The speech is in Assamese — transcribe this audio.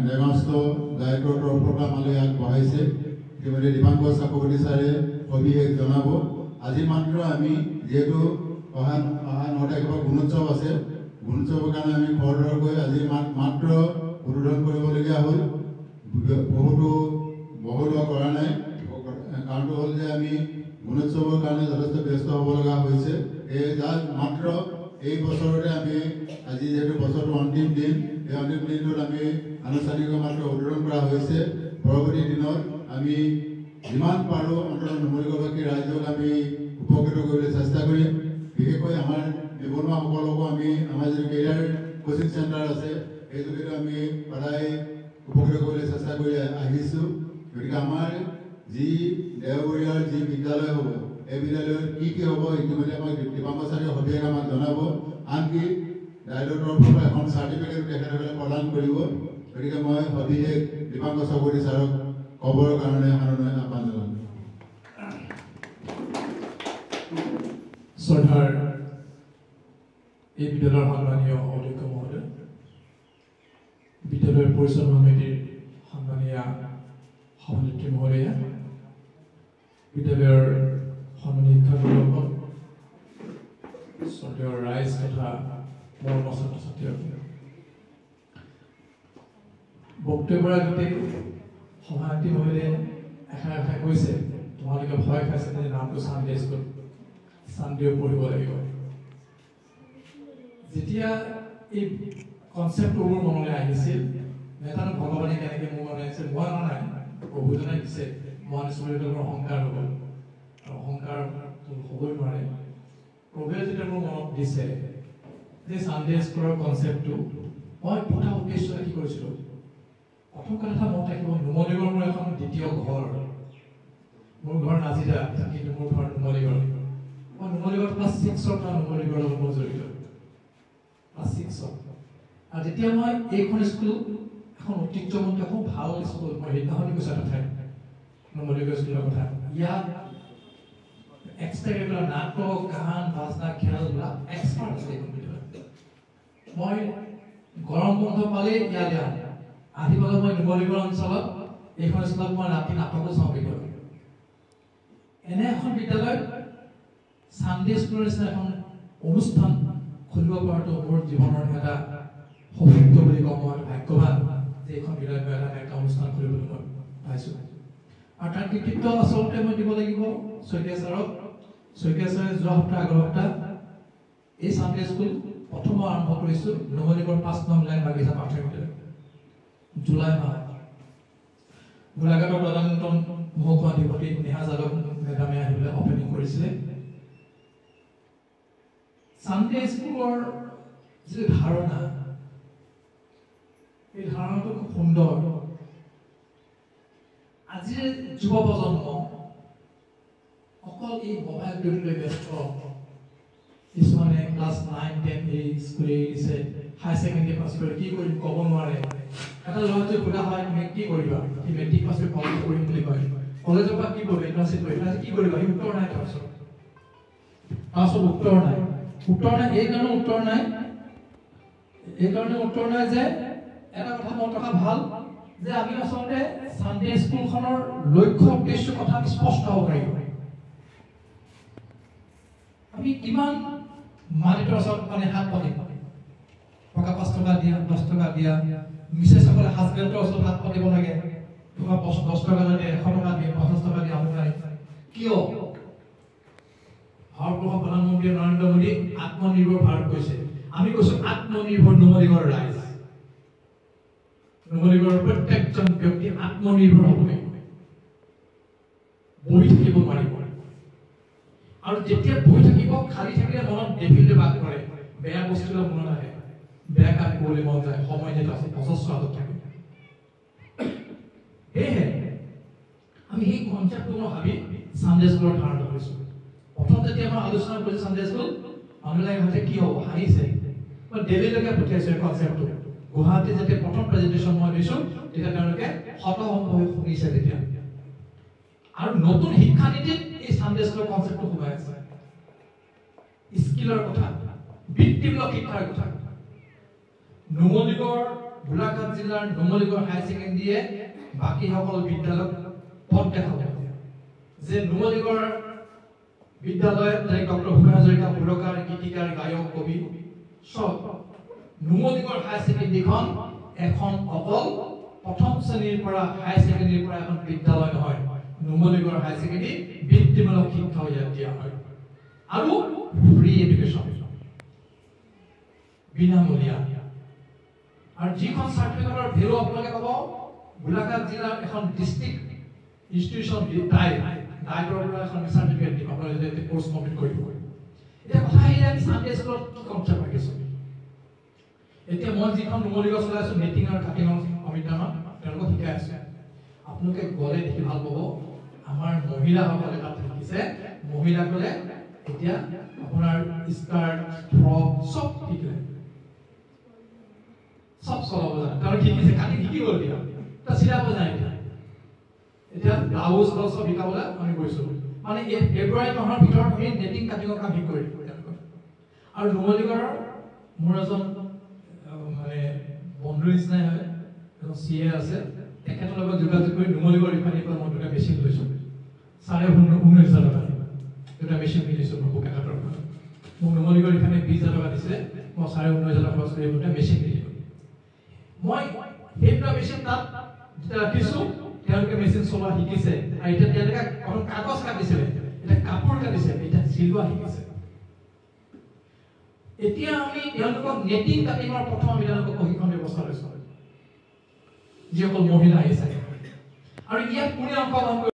দেৱাস্ত গায়কৰ তৰফৰ পৰা আমালৈ আগবঢ়াইছে ইতিমধ্যে দীপাংকৰ চক্ৰৱৰ্তী ছাৰে সবিশেষ জনাব। আজি মাত্ৰ আমি যিহেতু অহা 9 তাৰিখৰ গুণোৎসৱ আছে, গুণোৎসৱৰ কাৰণে আমি খৰধৰকৈ আজি মাত্ৰ উদ্বোধন কৰিবলগীয়া হ'ল। বহুতো বহলোৱা কৰা নাই, কাৰণটো হ'ল যে আমি গুণোৎসৱৰ কাৰণে যথেষ্ট ব্যস্ত হ'ব লগা হৈছে। যাক মাত্ৰ এই বছৰতে আমি আজি যেহেতু বছৰটো অন্তিম দিন, এই অন্তিম দিনটোত আমি আনুষ্ঠানিক মাত্ৰ উদ্বোধন কৰা হৈছে। পৰৱৰ্তী দিনত আমি যিমান পাৰোঁ অন্ততঃ নুমলীগড়বাসী ৰাইজক আমি উপকৃত কৰিবলৈ চেষ্টা কৰিম। বিশেষকৈ আমাৰ নিবনুৱাসকলকো আমি আমাৰ যিটো কেৰিয়াৰ কোচিং চেণ্টাৰ আছে এই যোগেদি আমি সদায় উপকৃত কৰিবলৈ চেষ্টা কৰি আহিছোঁ। গতিকে আমাৰ যি দেওবৰীয়াৰ যি বিদ্যালয় হ'ব, এই বিদ্যালয়ত কি হ'ব ইতিমধ্যে আমাক দীপাংকৰ ছাৰে সবিশেষ আমাক জনাব। আনকি ৰাইজৰ তৰফৰ পৰা এখন চাৰ্টিফিকেট তেখেতসকলে প্ৰদান কৰিব। গতিকে মই সবিশেষ দীপাংকৰ চক্ৰৱৰ্তী ছাৰক ক'বৰ কাৰণে আহ্বান জনালোঁ। শ্ৰদ্ধাৰ এই বিদ্যালয়ৰ সন্মানীয় অধ্যক্ষ মহোদয়, বিদ্যালয়ৰ পৰিচালনা সমিতিৰ সন্মানীয়া সভানেত্ৰী মহোদয়া, বিদ্যালয়ৰ সন্মানীয় শিক্ষাগুৰুসকল, শ্ৰদ্ধেয় ৰাইজ তথা মৰমৰ ছাত্ৰ ছাত্ৰীসকল, বক্তব্যৰ আগতে সভানেত্ৰী মহোদয়ে এষাৰ কৈছে, তোমালোকে ভয় খাইছে যে নামটো চানডে স্কুল, চানডেও পঢ়িব লাগিব। যেতিয়া এই কনচেপ্টটো মোৰ মনলৈ আহিছিল, নেতানো ভগৱানে কেনেকৈ মোৰ মনলৈ আহিছিল, মই নাই প্ৰভুজনাই দিছে, মহান স্মৃতিৰ অহংকাৰ হ'ব আৰু অহংকাৰ হ'বই নোৱাৰে। প্ৰভুৱে যেতিয়া মোৰ মনত দিছে যে চানডে স্কুলৰ কনচেপ্টটো, মই দুটা উদ্দেশ্য কি কৰিছিলোঁ। প্ৰথম কথা মনত ৰাখিব, নুমলীগড় মোৰ এখন দ্বিতীয় ঘৰ। মোৰ ঘৰ নাজিৰা, কিন্তু মোৰ ঘৰ নুমলীগড়। মই নুমলীগড় ক্লাছ 6ৰ পৰা নুমলীগড়ৰ লগত মই জড়িত, ক্লাছ 6ত। আৰু যেতিয়া মই এইখন স্কুল এখন ঐতিহ্যমণ্ডিত খুব ভাল স্কুল, মই সেইদিনাখনি কৈছোঁ এটা ঠাইত নুমলীগড় স্কুলৰ কথা। ইয়াত এক্সট্ৰা কাৰিকুলাৰ নাটক, গান, বাজনা, খেলবিলাক এক্সপাৰ্ট আছে এইখন বিদ্যালয়ত। মই গৰম বন্ধ পালেই ইয়ালৈ আহি পেলাই মই নুমলীগড় অঞ্চলত এইখন স্কুলত মই ৰাতি নাটকো চাওঁ কেতিয়াবা। এনে এখন বিদ্যালয়ত চানডে স্কুলৰ নিচিনা এখন অনুষ্ঠান খুলিব পৰাটো মোৰ জীৱনৰ এটা সৌভাগ্য বুলি কওঁ। মই ভাগ্যৱান যে এইখন বিদ্যালয়ত এটা অনুষ্ঠান খুলিবলৈ মই পাইছোঁ। আৰু তাৰ কৃতিত্ব আচলতে মই দিব লাগিব শইকীয়া ছাৰক। শইকীয়া ছাৰে যোৱা সপ্তাহ আগৰ সপ্তাহ এই চানডে স্কুল প্ৰথম আৰম্ভ কৰিছোঁ নুমলীগড় 5 নং লাইন বাগিচা প্ৰাথমিক বিদ্যালয়, জুলাই মাহত। গোলাঘাটৰ তদানীন্তন মহকুমা অধিপতি নেহা যাদৱ মেডামে আহি পেলাই অপেনিং কৰিছিলে। চানডে স্কুলৰ যি ধাৰণা, এই ধাৰণাটো খুব সুন্দৰ। আজিৰ যুৱ প্ৰজন্ম অকল এই মোবাইল লৈ ব্যস্ত। কিছুমানে ক্লাছ 9, 10 এই স্কুল এৰিছে, হায়াৰ ছেকেণ্ডেৰী পাছ কৰি কি কৰিম ক'ব নোৱাৰে। এটা ল'ৰাটোৱে সোধা হয় তুমি কি কৰিবা, সি মেট্ৰিক পাছ কৰি কলেজ পঢ়িম বুলি কয়, কলেজৰ পৰা কি কৰিবা, ইউনিভাৰ্চিটি পঢ়িবা, কি কৰিবা, সি উত্তৰ নাই। তাৰপিছত উত্তৰ নাই। এইকাৰণে উত্তৰ নাই যে এটা কথা মনত ৰখা ভাল যে আমি আচলতে চানডে স্কুলখনৰ লক্ষ্য উদ্দেশ্য কথা স্পষ্ট হ'ব লাগিব। আমি কিমান মালিকৰ ওচৰত হাত পাতিম, টকা 5 টকা দিয়া, 10 টকা দিয়া, মিছেছসকলে হাজবেণ্ডৰ ওচৰত হাত পাতিব লাগে, টকা 10 টকা দিয়ে, 100 টকা দিয়ে, 50 টকা দিয়ে, আমুক নাই। কিয়? ভাৰতবৰ্ষৰ প্ৰধানমন্ত্ৰী নৰেন্দ্ৰ মোদী আত্মনিৰ্ভৰ ভাৰত কৈছে, আমি কৈছো আত্মনিৰ্ভৰ নুমলীগড় ৰাইজ। নুমলীগড়ৰ প্ৰত্যেকজন ব্যক্তি আত্মনিৰ্ভৰ হ'ব লাগিব, বহি থাকিব নোৱাৰিব। আৰু যেতিয়া বহি থাকিব, খালি থাকিলে মনত ডেভিলে বাস কৰে, বেয়া বস্তুবিলাক মনত আহে, বেয়া কাম কৰিবলৈ মন যায়, সময় যেটা অজস্ৰ হাতত থাকে। সেয়েহে আমি সেই কনচেপ্টটো ভাবি চানডে স্কুলৰ ধাৰণা কৰিছোঁ। প্ৰথম যেতিয়া মই আলোচনা কৰিছোঁ চানডে স্কুল, মানুহবিলাকে ভাবিছে কি হ'ব, হাঁহিছে। মই দিল্লীলৈকে পঠিয়াইছোঁ এই কনচেপ্টটো। গুৱাহাটী যেতিয়া প্ৰথম প্ৰেজেণ্টেশ্যন মই দিছোঁ, তেতিয়া তেওঁলোকে হতভম্ব হৈ শুনিছে তেতিয়া। আৰু নতুন শিক্ষানীতিত এই চানডে স্কুলৰ কনচেপ্টটো সোমাই আছে। স্কিলৰ কথা, বৃত্তিমূলক শিক্ষাৰ কথা। নুমলীগড় গোলাঘাট জিলাৰ নুমলীগড় হাই ছেকেণ্ডাৰীয়ে বাকী সকল বিদ্যালয়ক পথ দেখাব যে নুমলীগড় বিদ্যালয়ত ডক্টৰ ভূপেন হাজৰিকা সুৰকাৰ গীতিকাৰ গায়ক কবি সব নুমলীগড় হাই ছেকেণ্ডাৰীখন এখন অকল প্ৰথম শ্ৰেণীৰ পৰা হাই ছেকেণ্ডাৰীৰ পৰা এখন বিদ্যালয় নহয় নুমলীগড় হাই ছেকেণ্ডাৰী বৃত্তিমূলক শিক্ষা ইয়াত দিয়া হয় আৰু ফ্ৰী এডুকেশ্যন বিনামূলীয়া আৰু যিখন চাৰ্টিফিকেটৰ ভেলু আপোনালোকে পাব গোলাঘাট জিলাৰ এখন ডিষ্ট্ৰিক্ট ইনষ্টিটিউশ্যন ডাইটৰ পৰা এখন চাৰ্টিফিকেট দিব আপোনালোকে যদি কোৰ্চ কমপ্লিট কৰিব এতিয়া কথা আহিলে আমি চানডে স্কুলত কি কনচেপ্ট ৰাখিছোঁ এতিয়া মই যিখন নুমলীগড় চলাই আছোঁ নেটিং আৰু কাটিঙৰ অমিতানত তেওঁলোকক শিকাই আছোঁ আপোনালোকে গ'লে দেখি ভাল পাব আমাৰ মহিলাসকলে তাত শিকিছে মহিলাসকলে এতিয়া আপোনাৰ স্কাৰ্ট ফ্ৰক চব শিকিলে সব চলাব জানে তেওঁলোকে শিকিছে কাটি শিকি গ'ল এতিয়া চিলাব জানে এতিয়া ব্লাউজ চব শিকাবলৈ আমি গৈছোঁ মানে এই ফেব্ৰুৱাৰী মাহৰ ভিতৰত আমি নেটিং কাটিঙৰ কাম শিক কৰি আৰু নুমলীগড়ৰ মোৰ এজন মানে বন্ধুৰ নিচিনাই হয় এজন চিএ আছে তেখেতৰ লগত যোগাযোগ কৰি নুমলীগড় ৰিফাইনাৰীৰ পৰা মই দুটা মেচিন লৈছোঁ 19,500 টকা দুটা মেচিন কিনিছোঁ মই বোকাখাটৰ পৰা মোক নুমলীগড় ৰিফাইনাৰীত 20,000 টকা দিছে মই 19,500 টকা খৰচ কৰি দুটা মেচিন কিনিলোঁ মই সেই দুটা মেচিন তাত যেতিয়া ৰাখিছোঁ তেওঁলোকে মেচিন চলোৱা শিকিছে আৰু এতিয়া তেওঁলোকে এখন কাগজ কাটিছিলে এতিয়া কাপোৰ কাটিছে এতিয়া চিলোৱা শিকিছে এতিয়া আমি তেওঁলোকক নেটিং কাটিঙৰ প্ৰথম আমি তেওঁলোকক প্ৰশিক্ষণ ব্যৱস্থা লৈছোঁ যিসকল মহিলা আহিছে আৰু ইয়াত কোনে অংশগ্ৰহণ